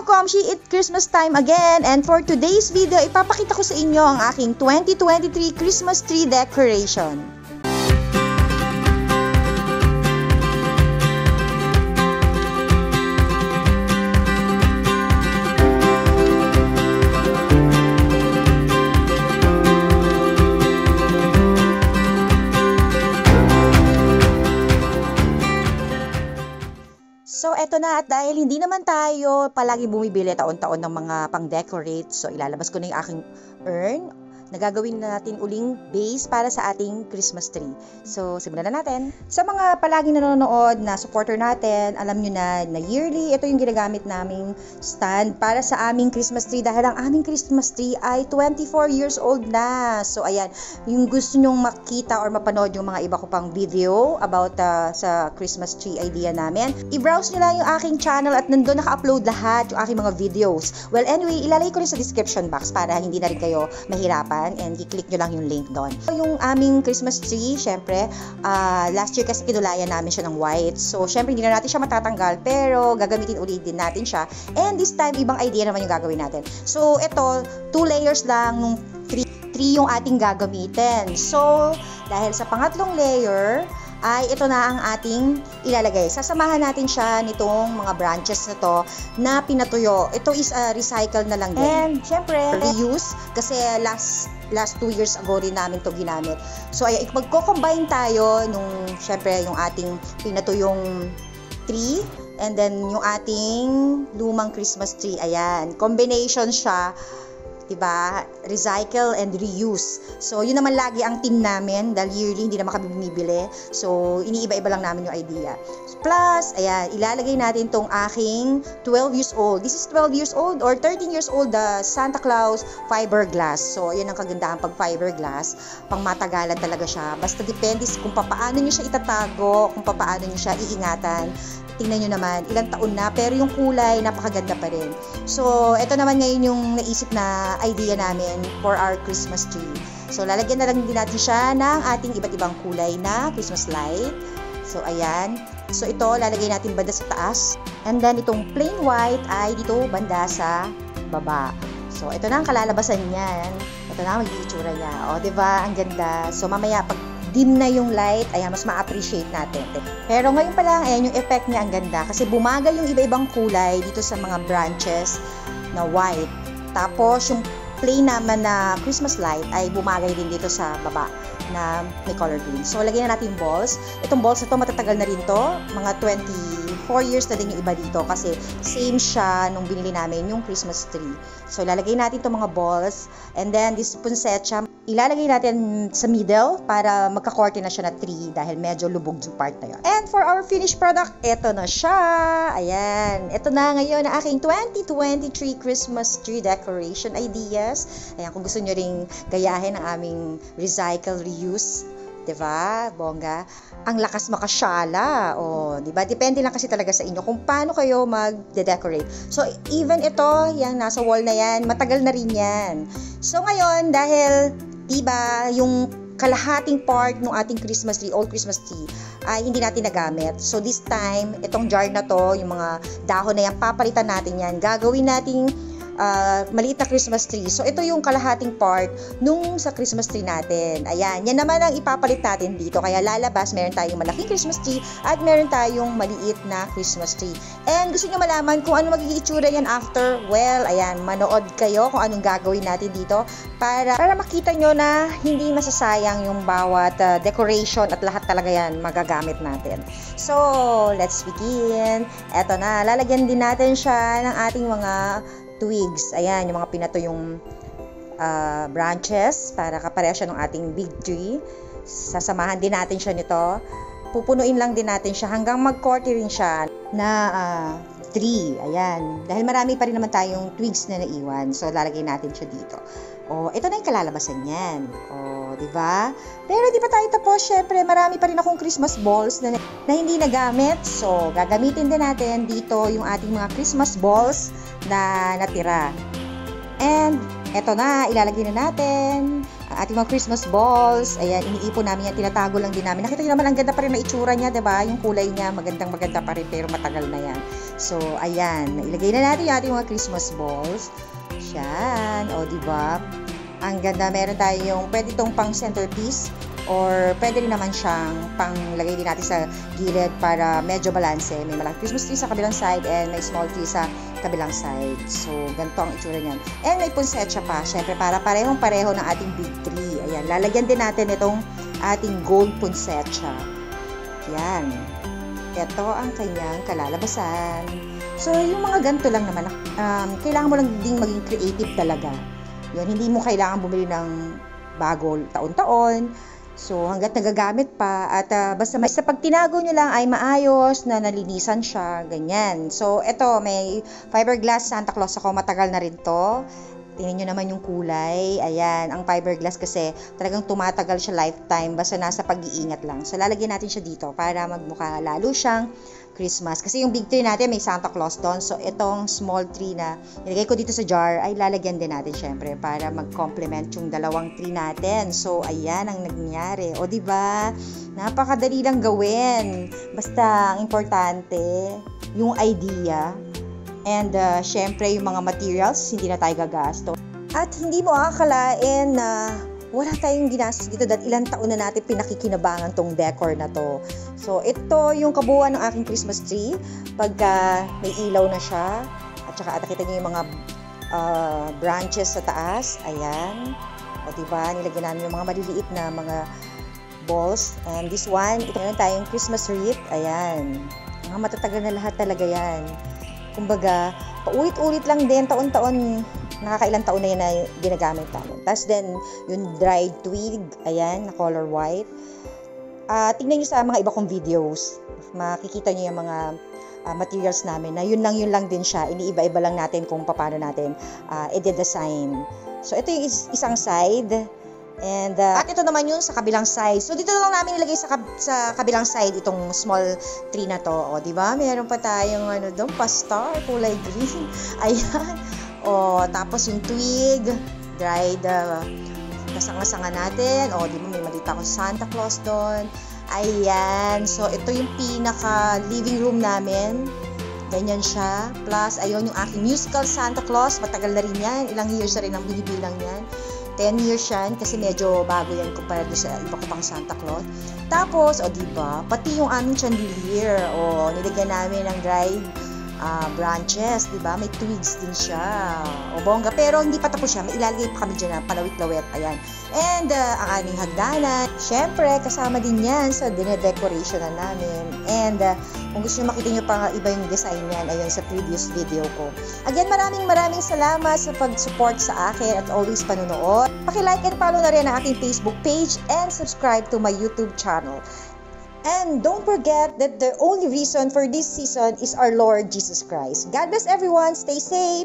Hello, Komshi! It's Christmas time again, and for today's video, ipapakita ko sa inyo ang aking 2023 Christmas tree decoration. So, eto na, at dahil hindi naman tayo palagi bumibili taon-taon ng mga pang-decorate, so ilalabas ko na yung aking urn. Nagagawin natin uling base para sa ating Christmas tree. So, simulan na natin. Sa mga palaging nanonood na supporter natin, alam nyo na yearly, ito yung ginagamit naming stand para sa aming Christmas tree dahil ang aming Christmas tree ay 24 years old na. So, ayan, yung gusto nyong makita or mapanood yung mga iba ko pang video about sa Christmas tree idea namin, i-browse nyo lang yung aking channel at nandun naka-upload lahat yung aking mga videos. Well, anyway, ilalagay ko rin sa description box para hindi na rin kayo mahirapan and i-click nyo lang yung link doon. So, yung aming Christmas tree, syempre, last year kasi kinulayan namin siya ng white. So, syempre, hindi na natin siya matatanggal, pero gagamitin ulit din natin siya. And this time, ibang idea naman yung gagawin natin. So, ito, 2 layers lang nung tree yung ating gagamitin. So, dahil sa pangatlong layer, ay ito na ang ating ilalagay. Sasamahan natin siya nitong mga branches na to na pinatuyo. Ito is recycle na lang din. And syempre, reuse kasi last 2 years ago rin namin to ginamit. So ay magko-combine tayo nung syempre yung ating pinatuyong tree and then yung ating lumang Christmas tree. Ayan, combination siya. Diba? Recycle and reuse. So, yun naman lagi ang team namin dahil yearly hindi naman kami bumibili. So, iniiba-iba lang namin yung idea. Plus, ayan, ilalagay natin tong aking 12 years old. This is 12 years old or 13 years old Santa Claus fiberglass. So, ayan ang kagandahan pag fiberglass. Pang matagalan talaga siya. Basta depende kung paano nyo siya itatago, kung paano nyo siya iingatan. Tingnan nyo naman, ilang taon na, pero yung kulay, napakaganda pa rin. So, ito naman ngayon yung naisip na idea namin for our Christmas tree. So, lalagyan na lang din natin siya ng ating iba't ibang kulay na Christmas light. So, ayan. So, ito, lalagay natin banda sa taas. And then, itong plain white ay dito banda sa baba. So, ito na ang kalalabasan niyan. Ito na ang mag-iitsura niya. O, diba? Ang ganda. So, mamaya, pag dim na yung light, ayan, mas ma-appreciate natin. Pero ngayon pa lang, ayan, yung effect niya ang ganda. Kasi bumagal yung iba-ibang kulay dito sa mga branches na white. Tapos, yung plain naman na Christmas light ay bumagay din dito sa baba na may color green. So, lagyan na natin balls. Itong balls na to, matatagal na rin to. Mga 24 years na din yung iba dito kasi same siya nung binili namin yung Christmas tree. So, lalagay natin itong mga balls. And then, this poinsettia, ilalagay natin sa middle para magkakorte na siya na tree dahil medyo lubog yung part na yun. And for our finished product, eto na siya. Ayan. Ito na ngayon ang aking 2023 Christmas tree decoration ideas. Ayan, kung gusto nyo ring gayahin ang aming recycle, reuse, diba? Bongga. Ang lakas makasyala. O, diba? Depende lang kasi talaga sa inyo kung paano kayo mag-decorate. So, even ito, yan, nasa wall na yan, matagal na rin yan. So, ngayon, dahil diba, yung kalahating part ng ating Christmas tree, old Christmas tree, ay hindi natin nagamit. So, this time, itong jar na to, yung mga dahon na yan, papalitan natin yan. Gagawin nating maliit na Christmas tree. So, ito yung kalahating part nung sa Christmas tree natin. Ayan, yan naman ang ipapalit natin dito. Kaya lalabas, meron tayong malaking Christmas tree at meron tayong maliit na Christmas tree. And gusto nyo malaman kung ano magiging itsura yan after? Well, ayan, manood kayo kung anong gagawin natin dito para makita nyo na hindi masasayang yung bawat decoration at lahat talaga yan magagamit natin. So, let's begin. Eto na, lalagyan din natin siya ng ating mga twigs. Ayan, yung mga pinatuyong branches para kapareha siya ng ating big tree. Sasamahan din natin siya nito. Pupunuin lang din natin siya hanggang mag-korte rin siya na tree. Ayan. Dahil marami pa rin naman tayong twigs na naiwan. So, lalagay natin siya dito. O, ito na yung kalalabasan niyan. O, diba? Pero di pa tayo tapos. Syempre, marami pa rin akong Christmas balls na hindi nagamit. So, gagamitin din natin dito yung ating mga Christmas balls na natira. And, eto na, ilalagay na natin ang ating mga Christmas balls. Ayan, iniipon namin yan, tinatago lang din namin. Nakita nyo naman, ang ganda pa rin na itsura niya, diba? Yung kulay niya, magandang-maganda pa rin, pero matagal na yan. So, ayan. Ilagay na natin yung ating mga Christmas balls. Yan. O, diba? Ang ganda. Meron tayong, pwede itong pang centerpiece or pwede rin naman siyang panglagay din natin sa gilid para medyo balanse. May malaking Christmas tree sa kabilang side and may small tree sa kabilang side. So, ganito ang itsura niyan. And may poinsettia pa. Syempre, para parehong-pareho ng ating big tree. Ayan. Lalagyan din natin itong ating gold poinsettia. Yan. Ito ang kanyang kalalabasan. So, yung mga ganito lang naman, kailangan mo lang ding maging creative talaga. Yun, hindi mo kailangan bumili ng bago taon-taon. So, hanggat nagagamit pa at basta pag tinago nyo lang ay maayos na nalinisan siya, ganyan. So, ito, may fiberglass Santa Claus ako, matagal na rin to. Tingnan nyo naman yung kulay. Ayan, ang fiberglass kasi talagang tumatagal siya lifetime basta nasa pag-iingat lang. So, lalagyan natin siya dito para magmukha lalo siyang Christmas. Kasi yung big tree natin may Santa Claus doon. So, itong small tree na nilagay ko dito sa jar ay lalagyan din natin syempre para mag-complement yung dalawang tree natin. So, ayan ang nangyari. O, diba? Napakadali lang gawin. Basta, ang importante, yung idea. And syempre yung mga materials, hindi na tayo gagasto. At hindi mo akalain na wala tayong ginastos dito dahil ilang taon na natin pinakikinabangan tong decor na to. So ito yung kabuuan ng aking Christmas tree. Pagka may ilaw na siya, at saka nakita niyo yung mga branches sa taas. Ayan. O diba, nilagyan namin yung mga maliliit na mga balls. And this one, ito na tayong Christmas wreath. Ayan. Mga matatagal na lahat talaga yan. Kumbaga, paulit-ulit lang din, taon-taon, nakakailang taon na yan na ginagamit namin. Tapos then, yung dried twig, ayan, na color white. Tingnan nyo sa mga iba kong videos, makikita nyo yung mga materials namin na yun lang din siya. Iniiba-iba lang natin kung paano natin i-design. So, ito yung isang side. And, at ito naman yun sa kabilang side. So, dito lang namin nilagay sa kabilang side itong small tree na to. O, diba? Meron pa tayong doon, pastar, kulay green. Ayan. O, tapos yung twig, dried, kasanga-sanga natin. O, diba? May malita akong Santa Claus doon. Ayan. So, ito yung pinaka living room namin. Ganyan siya. Plus, ayun yung aking musical Santa Claus. Matagal na rin yan. Ilang years na rin ang binibilang yan. 10 years yan kasi medyo bago yan kumpara sa iba ko pang Santa Claus. Tapos, o diba, pati yung aming chandelier, o nilagyan namin ng dried branches, diba? May twigs din siya. O bongga, pero hindi pa tapos siya. May ilalagay pa kami dyan na palawit-lawit. Ayan. And ang aming hagdanan, syempre, kasama din yan sa dine-decoration na namin. And kung gusto nyo makita nyo pa iba yung design yan, ayun sa previous video ko. Again, maraming salamat sa pag-support sa akin at always panunood. Paki-like and follow na rin ang aking Facebook page and subscribe to my YouTube channel. And don't forget that the only reason for this season is our Lord Jesus Christ. God bless everyone. Stay safe.